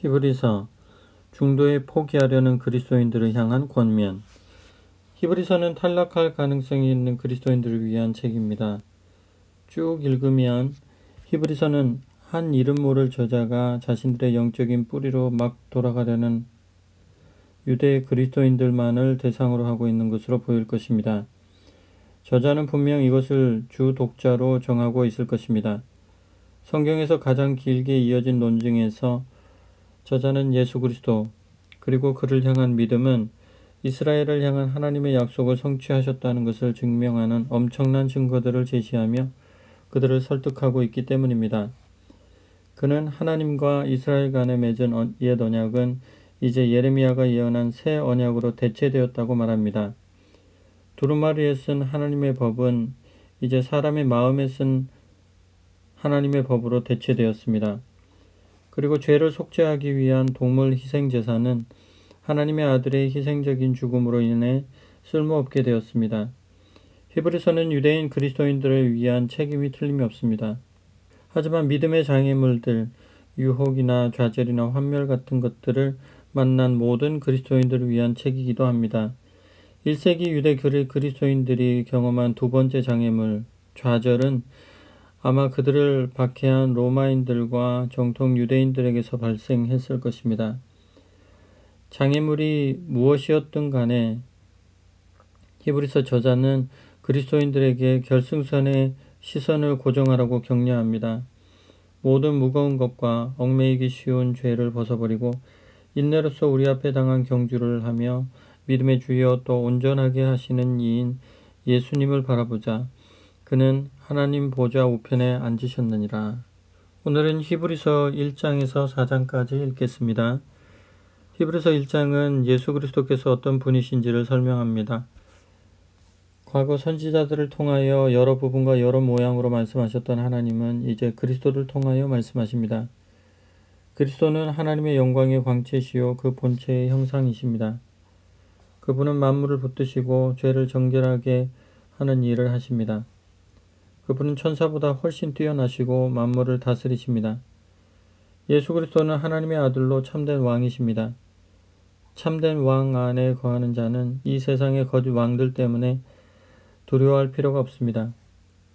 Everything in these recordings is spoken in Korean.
히브리서 중도에 포기하려는 그리스도인들을 향한 권면. 히브리서는 탈락할 가능성이 있는 그리스도인들을 위한 책입니다. 쭉 읽으면 히브리서는 한 이름 모를 저자가 자신들의 영적인 뿌리로 막 돌아가려는 유대 그리스도인들만을 대상으로 하고 있는 것으로 보일 것입니다. 저자는 분명 이것을 주 독자로 정하고 있을 것입니다. 성경에서 가장 길게 이어진 논증에서 저자는 예수 그리스도 그리고 그를 향한 믿음은 이스라엘을 향한 하나님의 약속을 성취하셨다는 것을 증명하는 엄청난 증거들을 제시하며 그들을 설득하고 있기 때문입니다. 그는 하나님과 이스라엘 간에 맺은 옛 언약은 이제 예레미야가 예언한 새 언약으로 대체되었다고 말합니다. 두루마리에 쓴 하나님의 법은 이제 사람의 마음에 쓴 하나님의 법으로 대체되었습니다. 그리고 죄를 속죄하기 위한 동물 희생제사는 하나님의 아들의 희생적인 죽음으로 인해 쓸모없게 되었습니다. 히브리서는 유대인 그리스도인들을 위한 책임이 틀림이 없습니다. 하지만 믿음의 장애물들, 유혹이나 좌절이나 환멸 같은 것들을 만난 모든 그리스도인들을 위한 책이기도 합니다. 1세기 유대 그리스도인들이 경험한 두 번째 장애물, 좌절은 아마 그들을 박해한 로마인들과 정통 유대인들에게서 발생했을 것입니다. 장애물이 무엇이었든 간에 히브리서 저자는 그리스도인들에게 결승선에 시선을 고정하라고 격려합니다. 모든 무거운 것과 얽매이기 쉬운 죄를 벗어버리고 인내로서 우리 앞에 당한 경주를 하며 믿음의 주여 또 온전하게 하시는 이인 예수님을 바라보자. 그는 하나님 보좌 우편에 앉으셨느니라. 오늘은 히브리서 1장에서 4장까지 읽겠습니다. 히브리서 1장은 예수 그리스도께서 어떤 분이신지를 설명합니다. 과거 선지자들을 통하여 여러 부분과 여러 모양으로 말씀하셨던 하나님은 이제 그리스도를 통하여 말씀하십니다. 그리스도는 하나님의 영광의 광채시요 그 본체의 형상이십니다. 그분은 만물을 붙드시고 죄를 정결하게 하는 일을 하십니다. 그분은 천사보다 훨씬 뛰어나시고 만물을 다스리십니다. 예수 그리스도는 하나님의 아들로 참된 왕이십니다. 참된 왕 안에 거하는 자는 이 세상의 거짓 왕들 때문에 두려워할 필요가 없습니다.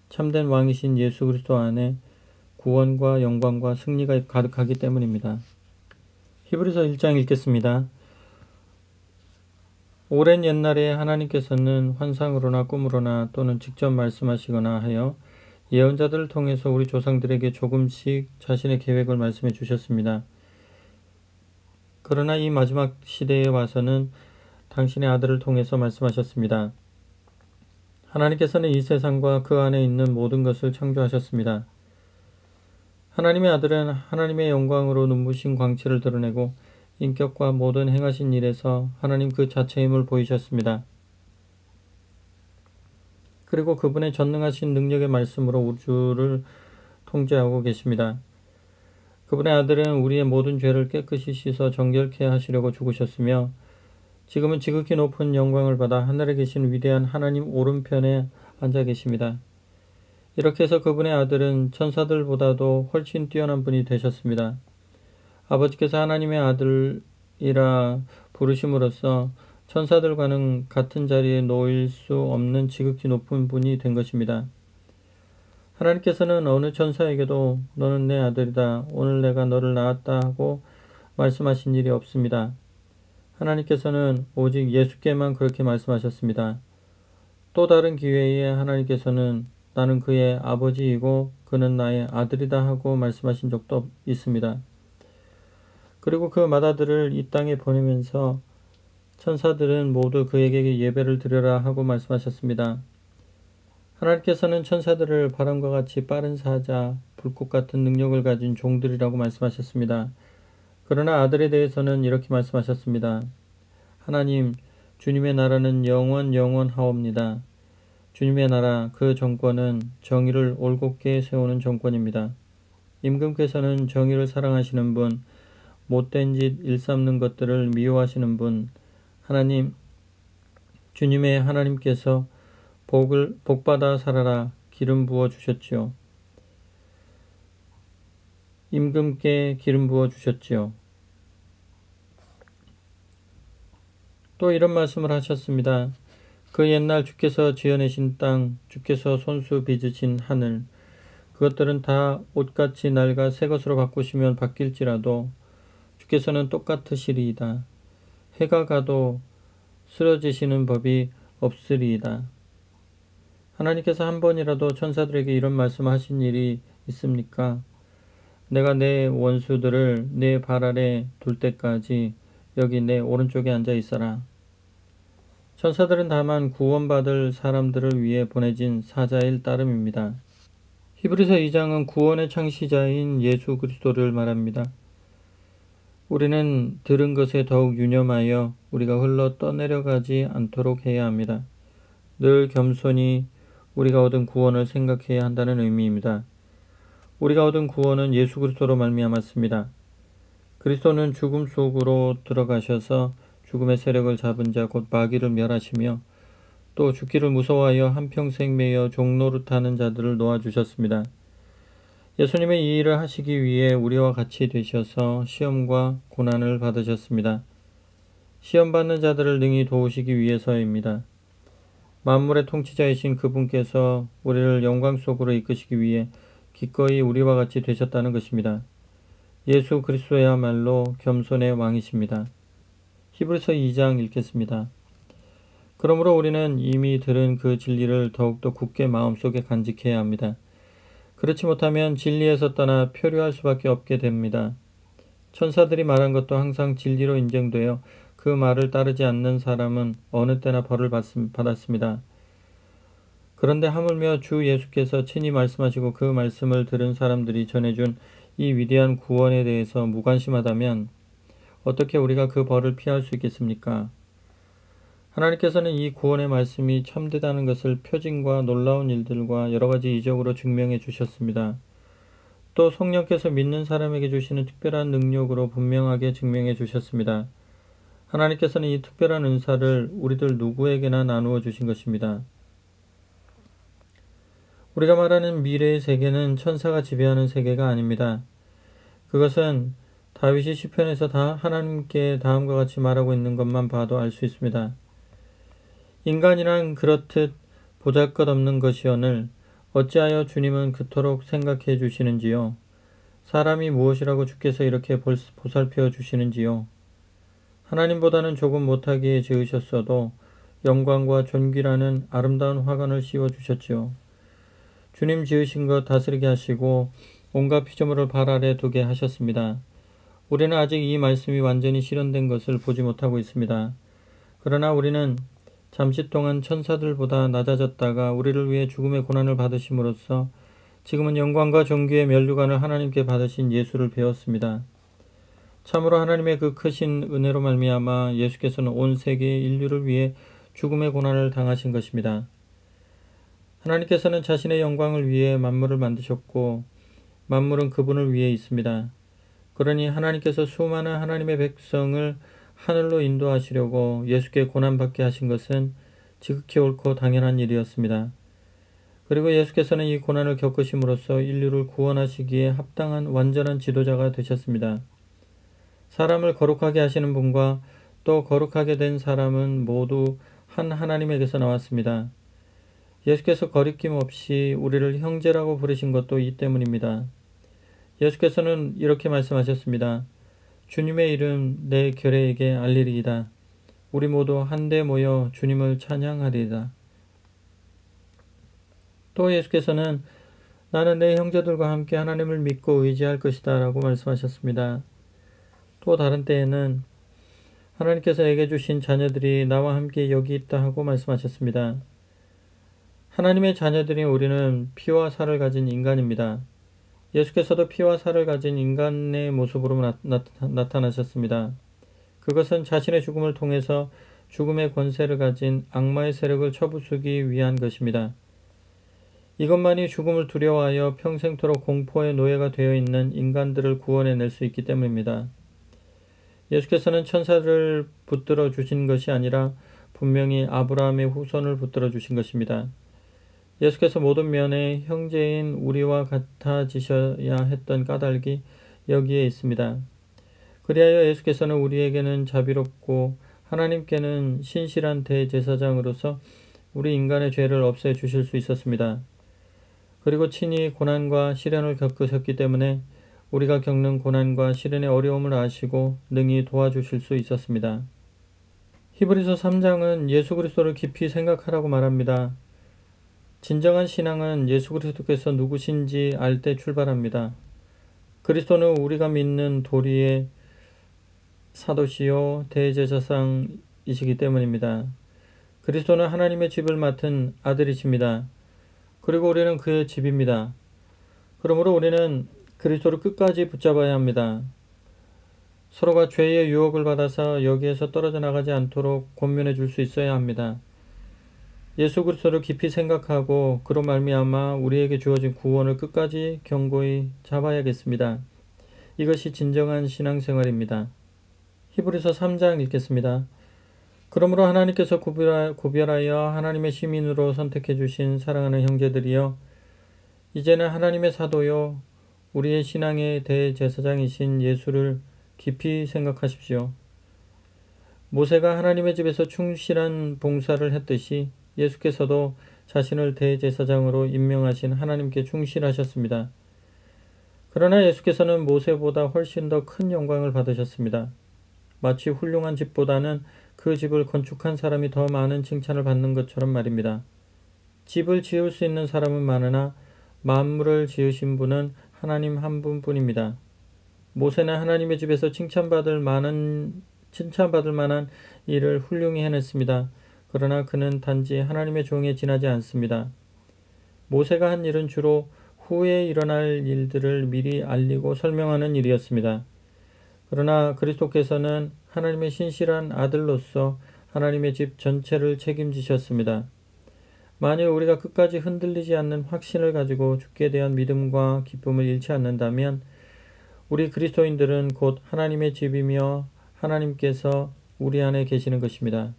참된 왕이신 예수 그리스도 안에 구원과 영광과 승리가 가득하기 때문입니다. 히브리서 1장 읽겠습니다. 오랜 옛날에 하나님께서는 환상으로나 꿈으로나 또는 직접 말씀하시거나 하여 예언자들을 통해서 우리 조상들에게 조금씩 자신의 계획을 말씀해 주셨습니다. 그러나 이 마지막 시대에 와서는 당신의 아들을 통해서 말씀하셨습니다. 하나님께서는 이 세상과 그 안에 있는 모든 것을 창조하셨습니다. 하나님의 아들은 하나님의 영광으로 눈부신 광채를 드러내고 인격과 모든 행하신 일에서 하나님 그 자체임을 보이셨습니다. 그리고 그분의 전능하신 능력의 말씀으로 우주를 통제하고 계십니다. 그분의 아들은 우리의 모든 죄를 깨끗이 씻어 정결케 하시려고 죽으셨으며 지금은 지극히 높은 영광을 받아 하늘에 계신 위대한 하나님 오른편에 앉아 계십니다. 이렇게 해서 그분의 아들은 천사들보다도 훨씬 뛰어난 분이 되셨습니다. 아버지께서 하나님의 아들이라 부르심으로써 천사들과는 같은 자리에 놓일 수 없는 지극히 높은 분이 된 것입니다. 하나님께서는 어느 천사에게도 너는 내 아들이다. 오늘 내가 너를 낳았다 하고 말씀하신 일이 없습니다. 하나님께서는 오직 예수께만 그렇게 말씀하셨습니다. 또 다른 기회에 하나님께서는 나는 그의 아버지이고 그는 나의 아들이다 하고 말씀하신 적도 있습니다. 그리고 그 맏아들을 이 땅에 보내면서 천사들은 모두 그에게 예배를 드려라 하고 말씀하셨습니다. 하나님께서는 천사들을 바람과 같이 빠른 사자, 불꽃 같은 능력을 가진 종들이라고 말씀하셨습니다. 그러나 아들에 대해서는 이렇게 말씀하셨습니다. 하나님, 주님의 나라는 영원하옵니다. 주님의 나라, 그 정권은 정의를 올곧게 세우는 정권입니다. 임금께서는 정의를 사랑하시는 분, 못된 짓 일삼는 것들을 미워하시는 분, 하나님, 주님의 하나님께서 복받아 살아라 기름 부어 주셨지요. 임금께 기름 부어 주셨지요. 또 이런 말씀을 하셨습니다. 그 옛날 주께서 지어내신 땅, 주께서 손수 빚으신 하늘, 그것들은 다 옷같이 낡아 새 것으로 바꾸시면 바뀔지라도 주께서는 똑같으시리이다. 해가 가도 쓰러지시는 법이 없으리이다. 하나님께서 한 번이라도 천사들에게 이런 말씀하신 일이 있습니까? 내가 내 원수들을 내 발 아래 둘 때까지 여기 내 오른쪽에 앉아 있어라. 천사들은 다만 구원받을 사람들을 위해 보내진 사자일 따름입니다. 히브리서 2장은 구원의 창시자인 예수 그리스도를 말합니다. 우리는 들은 것에 더욱 유념하여 우리가 흘러 떠내려가지 않도록 해야 합니다. 늘 겸손히 우리가 얻은 구원을 생각해야 한다는 의미입니다. 우리가 얻은 구원은 예수 그리스도로 말미암았습니다. 그리스도는 죽음 속으로 들어가셔서 죽음의 세력을 잡은 자 곧 마귀를 멸하시며 또 죽기를 무서워하여 한평생 매여 종노릇하는 자들을 놓아주셨습니다. 예수님의 이 일을 하시기 위해 우리와 같이 되셔서 시험과 고난을 받으셨습니다. 시험받는 자들을 능히 도우시기 위해서입니다. 만물의 통치자이신 그분께서 우리를 영광 속으로 이끄시기 위해 기꺼이 우리와 같이 되셨다는 것입니다. 예수 그리스도야말로 겸손의 왕이십니다. 히브리서 2장 읽겠습니다. 그러므로 우리는 이미 들은 그 진리를 더욱더 굳게 마음속에 간직해야 합니다. 그렇지 못하면 진리에서 떠나 표류할 수밖에 없게 됩니다. 천사들이 말한 것도 항상 진리로 인정되어 그 말을 따르지 않는 사람은 어느 때나 벌을 받았습니다. 그런데 하물며 주 예수께서 친히 말씀하시고 그 말씀을 들은 사람들이 전해준 이 위대한 구원에 대해서 무관심하다면 어떻게 우리가 그 벌을 피할 수 있겠습니까? 하나님께서는 이 구원의 말씀이 참되다는 것을 표징과 놀라운 일들과 여러 가지 이적으로 증명해 주셨습니다. 또 성령께서 믿는 사람에게 주시는 특별한 능력으로 분명하게 증명해 주셨습니다. 하나님께서는 이 특별한 은사를 우리들 누구에게나 나누어 주신 것입니다. 우리가 말하는 미래의 세계는 천사가 지배하는 세계가 아닙니다. 그것은 다윗이 시편에서 다 하나님께 다음과 같이 말하고 있는 것만 봐도 알 수 있습니다. 인간이란 그렇듯 보잘것없는 것이오늘 어찌하여 주님은 그토록 생각해 주시는지요? 사람이 무엇이라고 주께서 이렇게 보살펴 주시는지요? 하나님보다는 조금 못하게 지으셨어도 영광과 존귀라는 아름다운 화관을 씌워 주셨지요. 주님 지으신 것 다스리게 하시고 온갖 피조물을 발 아래 두게 하셨습니다. 우리는 아직 이 말씀이 완전히 실현된 것을 보지 못하고 있습니다. 그러나 우리는 잠시 동안 천사들보다 낮아졌다가 우리를 위해 죽음의 고난을 받으심으로써 지금은 영광과 존귀의 면류관을 하나님께 받으신 예수를 배웠습니다. 참으로 하나님의 그 크신 은혜로 말미암아 예수께서는 온 세계의 인류를 위해 죽음의 고난을 당하신 것입니다. 하나님께서는 자신의 영광을 위해 만물을 만드셨고 만물은 그분을 위해 있습니다. 그러니 하나님께서 수많은 하나님의 백성을 하늘로 인도하시려고 예수께 고난받게 하신 것은 지극히 옳고 당연한 일이었습니다. 그리고 예수께서는 이 고난을 겪으심으로써 인류를 구원하시기에 합당한 완전한 지도자가 되셨습니다. 사람을 거룩하게 하시는 분과 또 거룩하게 된 사람은 모두 한 하나님에게서 나왔습니다. 예수께서 거리낌 없이 우리를 형제라고 부르신 것도 이 때문입니다. 예수께서는 이렇게 말씀하셨습니다. 주님의 이름 내 결례에게 알리리이다. 우리 모두 한데 모여 주님을 찬양하리이다. 또 예수께서는 나는 내 형제들과 함께 하나님을 믿고 의지할 것이다 라고 말씀하셨습니다. 또 다른 때에는 하나님께서 내게 주신 자녀들이 나와 함께 여기 있다 하고 말씀하셨습니다. 하나님의 자녀들인 우리는 피와 살을 가진 인간입니다. 예수께서도 피와 살을 가진 인간의 모습으로 나타나셨습니다. 그것은 자신의 죽음을 통해서 죽음의 권세를 가진 악마의 세력을 쳐부수기 위한 것입니다. 이것만이 죽음을 두려워하여 평생토록 공포의 노예가 되어 있는 인간들을 구원해낼 수 있기 때문입니다. 예수께서는 천사를 붙들어 주신 것이 아니라 분명히 아브라함의 후손을 붙들어 주신 것입니다. 예수께서 모든 면에 형제인 우리와 같아지셔야 했던 까닭이 여기에 있습니다. 그리하여 예수께서는 우리에게는 자비롭고 하나님께는 신실한 대제사장으로서 우리 인간의 죄를 없애 주실 수 있었습니다. 그리고 친히 고난과 시련을 겪으셨기 때문에 우리가 겪는 고난과 시련의 어려움을 아시고 능히 도와주실 수 있었습니다. 히브리서 3장은 예수 그리스도를 깊이 생각하라고 말합니다. 진정한 신앙은 예수 그리스도께서 누구신지 알 때 출발합니다. 그리스도는 우리가 믿는 도리의 사도시요 대제사장이시기 때문입니다. 그리스도는 하나님의 집을 맡은 아들이십니다. 그리고 우리는 그의 집입니다. 그러므로 우리는 그리스도를 끝까지 붙잡아야 합니다. 서로가 죄의 유혹을 받아서 여기에서 떨어져 나가지 않도록 권면해 줄 수 있어야 합니다. 예수 그리스도를 깊이 생각하고 그로 말미암아 우리에게 주어진 구원을 끝까지 견고히 잡아야겠습니다. 이것이 진정한 신앙생활입니다. 히브리서 3장 읽겠습니다. 그러므로 하나님께서 구별하여 하나님의 시민으로 선택해 주신 사랑하는 형제들이여, 이제는 하나님의 사도요 우리의 신앙의 대제사장이신 예수를 깊이 생각하십시오. 모세가 하나님의 집에서 충실한 봉사를 했듯이 예수께서도 자신을 대제사장으로 임명하신 하나님께 충실하셨습니다. 그러나 예수께서는 모세보다 훨씬 더 큰 영광을 받으셨습니다. 마치 훌륭한 집보다는 그 집을 건축한 사람이 더 많은 칭찬을 받는 것처럼 말입니다. 집을 지을 수 있는 사람은 많으나 만물을 지으신 분은 하나님 한 분뿐입니다. 모세는 하나님의 집에서 칭찬받을 만한 일을 훌륭히 해냈습니다. 그러나 그는 단지 하나님의 종에 지나지 않습니다. 모세가 한 일은 주로 후에 일어날 일들을 미리 알리고 설명하는 일이었습니다. 그러나 그리스도께서는 하나님의 신실한 아들로서 하나님의 집 전체를 책임지셨습니다. 만일 우리가 끝까지 흔들리지 않는 확신을 가지고 주께 대한 믿음과 기쁨을 잃지 않는다면 우리 그리스도인들은 곧 하나님의 집이며 하나님께서 우리 안에 계시는 것입니다.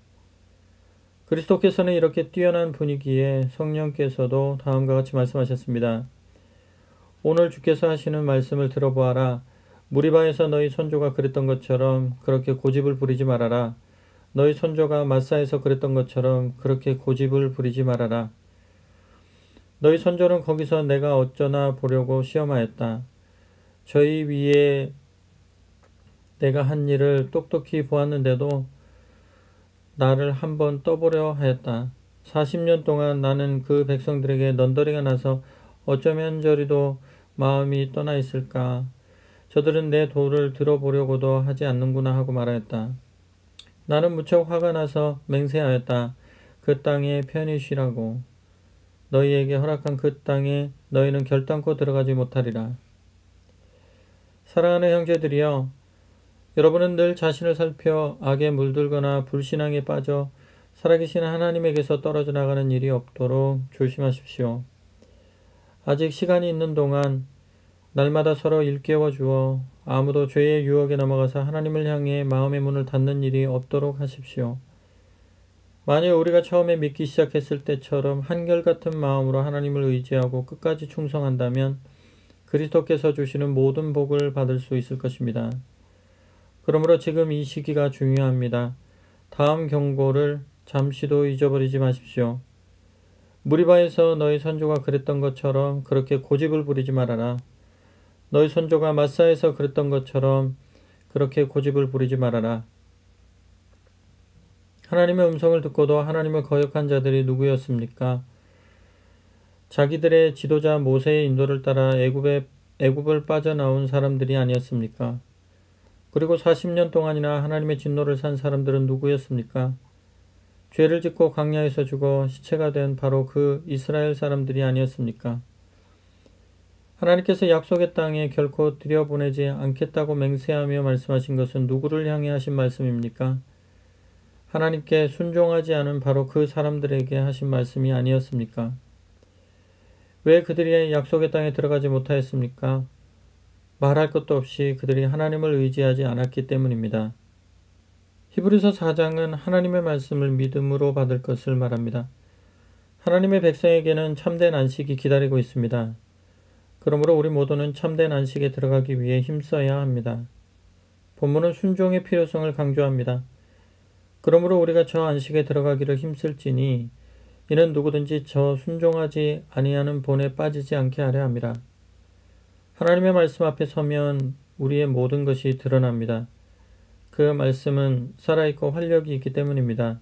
그리스도께서는 이렇게 뛰어난 분위기에 성령께서도 다음과 같이 말씀하셨습니다. 오늘 주께서 하시는 말씀을 들어보아라. 무리바에서 너희 선조가 그랬던 것처럼 그렇게 고집을 부리지 말아라. 너희 선조가 마사에서 그랬던 것처럼 그렇게 고집을 부리지 말아라. 너희 선조는 거기서 내가 어쩌나 보려고 시험하였다. 저희 위에 내가 한 일을 똑똑히 보았는데도 나를 한번 떠보려 하였다. 40년 동안 나는 그 백성들에게 넌더리가 나서 어쩌면 저리도 마음이 떠나 있을까. 저들은 내 도를 들어보려고도 하지 않는구나 하고 말하였다. 나는 무척 화가 나서 맹세하였다. 그 땅에 편히 쉬라고. 너희에게 허락한 그 땅에 너희는 결단코 들어가지 못하리라. 사랑하는 형제들이여, 여러분은 늘 자신을 살펴 악에 물들거나 불신앙에 빠져 살아계신 하나님에게서 떨어져 나가는 일이 없도록 조심하십시오. 아직 시간이 있는 동안 날마다 서로 일깨워 주어 아무도 죄의 유혹에 넘어가서 하나님을 향해 마음의 문을 닫는 일이 없도록 하십시오. 만일 우리가 처음에 믿기 시작했을 때처럼 한결같은 마음으로 하나님을 의지하고 끝까지 충성한다면 그리스도께서 주시는 모든 복을 받을 수 있을 것입니다. 그러므로 지금 이 시기가 중요합니다. 다음 경고를 잠시도 잊어버리지 마십시오. 무리바에서 너희 선조가 그랬던 것처럼 그렇게 고집을 부리지 말아라. 너희 선조가 마사에서 그랬던 것처럼 그렇게 고집을 부리지 말아라. 하나님의 음성을 듣고도 하나님을 거역한 자들이 누구였습니까? 자기들의 지도자 모세의 인도를 따라 애굽을 빠져나온 사람들이 아니었습니까? 그리고 40년 동안이나 하나님의 진노를 산 사람들은 누구였습니까? 죄를 짓고 광야에서 죽어 시체가 된 바로 그 이스라엘 사람들이 아니었습니까? 하나님께서 약속의 땅에 결코 들여보내지 않겠다고 맹세하며 말씀하신 것은 누구를 향해 하신 말씀입니까? 하나님께 순종하지 않은 바로 그 사람들에게 하신 말씀이 아니었습니까? 왜 그들이 약속의 땅에 들어가지 못하였습니까? 말할 것도 없이 그들이 하나님을 의지하지 않았기 때문입니다. 히브리서 4장은 하나님의 말씀을 믿음으로 받을 것을 말합니다. 하나님의 백성에게는 참된 안식이 기다리고 있습니다. 그러므로 우리 모두는 참된 안식에 들어가기 위해 힘써야 합니다. 본문은 순종의 필요성을 강조합니다. 그러므로 우리가 저 안식에 들어가기를 힘쓸지니 이는 누구든지 저 순종하지 아니하는 본에 빠지지 않게 하려 함이라. 하나님의 말씀 앞에 서면 우리의 모든 것이 드러납니다. 그 말씀은 살아있고 활력이 있기 때문입니다.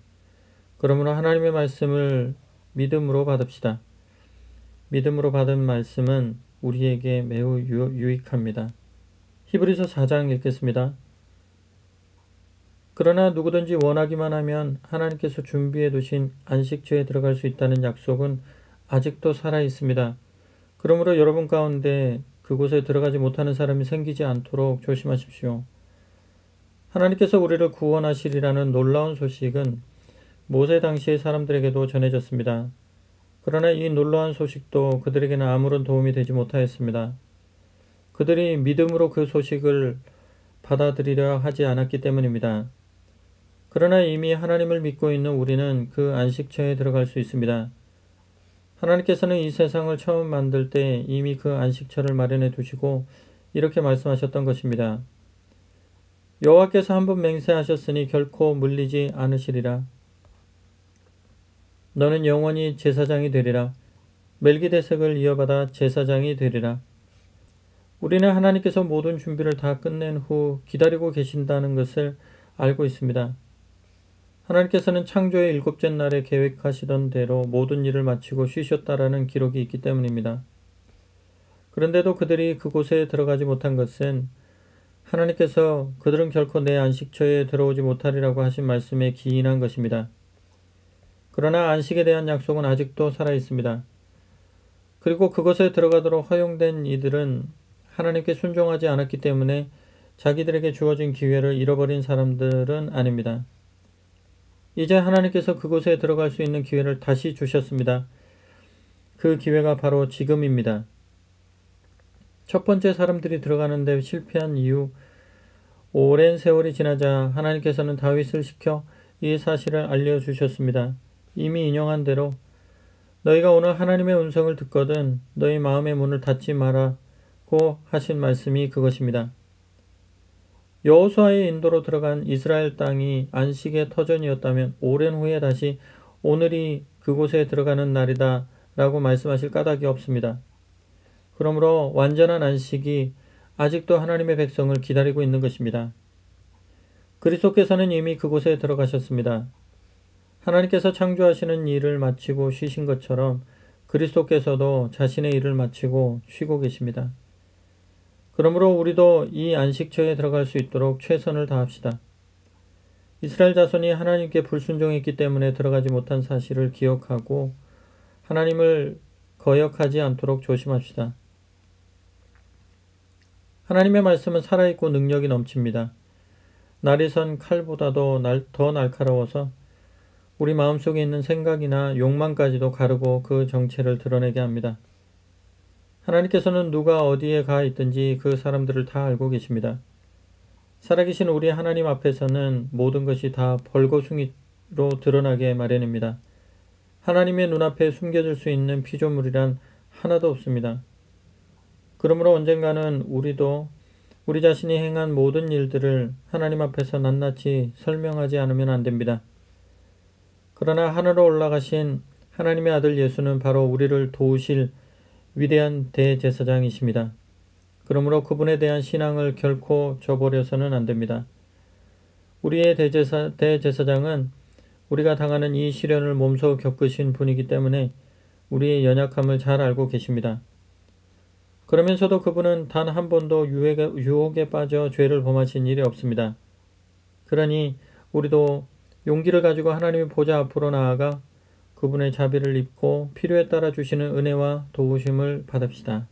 그러므로 하나님의 말씀을 믿음으로 받읍시다. 믿음으로 받은 말씀은 우리에게 매우 유익합니다. 히브리서 4장 읽겠습니다. 그러나 누구든지 원하기만 하면 하나님께서 준비해 두신 안식처에 들어갈 수 있다는 약속은 아직도 살아 있습니다. 그러므로 여러분 가운데 그곳에 들어가지 못하는 사람이 생기지 않도록 조심하십시오. 하나님께서 우리를 구원하시리라는 놀라운 소식은 모세 당시의 사람들에게도 전해졌습니다. 그러나 이 놀라운 소식도 그들에게는 아무런 도움이 되지 못하였습니다. 그들이 믿음으로 그 소식을 받아들이려 하지 않았기 때문입니다. 그러나 이미 하나님을 믿고 있는 우리는 그 안식처에 들어갈 수 있습니다. 하나님께서는 이 세상을 처음 만들 때 이미 그 안식처를 마련해 두시고 이렇게 말씀하셨던 것입니다. 여호와께서 한번 맹세하셨으니 결코 물리지 않으시리라. 너는 영원히 제사장이 되리라. 멜기데색을 이어받아 제사장이 되리라. 우리는 하나님께서 모든 준비를 다 끝낸 후 기다리고 계신다는 것을 알고 있습니다. 하나님께서는 창조의 7째 날에 계획하시던 대로 모든 일을 마치고 쉬셨다라는 기록이 있기 때문입니다. 그런데도 그들이 그곳에 들어가지 못한 것은 하나님께서 그들은 결코 내 안식처에 들어오지 못하리라고 하신 말씀에 기인한 것입니다. 그러나 안식에 대한 약속은 아직도 살아있습니다. 그리고 그것에 들어가도록 허용된 이들은 하나님께 순종하지 않았기 때문에 자기들에게 주어진 기회를 잃어버린 사람들은 아닙니다. 이제 하나님께서 그곳에 들어갈 수 있는 기회를 다시 주셨습니다. 그 기회가 바로 지금입니다. 첫 번째 사람들이 들어가는 데 실패한 이후 오랜 세월이 지나자 하나님께서는 다윗을 시켜 이 사실을 알려주셨습니다. 이미 인용한 대로 너희가 오늘 하나님의 음성을 듣거든 너희 마음의 문을 닫지 마라고 하신 말씀이 그것입니다. 여호수아의 인도로 들어간 이스라엘 땅이 안식의 터전이었다면 오랜 후에 다시 오늘이 그곳에 들어가는 날이다 라고 말씀하실 까닭이 없습니다. 그러므로 완전한 안식이 아직도 하나님의 백성을 기다리고 있는 것입니다. 그리스도께서는 이미 그곳에 들어가셨습니다. 하나님께서 창조하시는 일을 마치고 쉬신 것처럼 그리스도께서도 자신의 일을 마치고 쉬고 계십니다. 그러므로 우리도 이 안식처에 들어갈 수 있도록 최선을 다합시다. 이스라엘 자손이 하나님께 불순종했기 때문에 들어가지 못한 사실을 기억하고 하나님을 거역하지 않도록 조심합시다. 하나님의 말씀은 살아있고 능력이 넘칩니다. 날이 선 칼보다도 더 날카로워서 우리 마음속에 있는 생각이나 욕망까지도 가르고 그 정체를 드러내게 합니다. 하나님께서는 누가 어디에 가 있든지 그 사람들을 다 알고 계십니다. 살아계신 우리 하나님 앞에서는 모든 것이 다 벌거숭이로 드러나게 마련입니다. 하나님의 눈앞에 숨겨질 수 있는 피조물이란 하나도 없습니다. 그러므로 언젠가는 우리도 우리 자신이 행한 모든 일들을 하나님 앞에서 낱낱이 설명하지 않으면 안 됩니다. 그러나 하늘로 올라가신 하나님의 아들 예수는 바로 우리를 도우실 위대한 대제사장이십니다. 그러므로 그분에 대한 신앙을 결코 저버려서는 안 됩니다. 우리의 대제사장은 우리가 당하는 이 시련을 몸소 겪으신 분이기 때문에 우리의 연약함을 잘 알고 계십니다. 그러면서도 그분은 단 한 번도 유혹에 빠져 죄를 범하신 일이 없습니다. 그러니 우리도 용기를 가지고 하나님의 보좌 앞으로 나아가 그분의 자비를 입고 필요에 따라 주시는 은혜와 도우심을 받읍시다.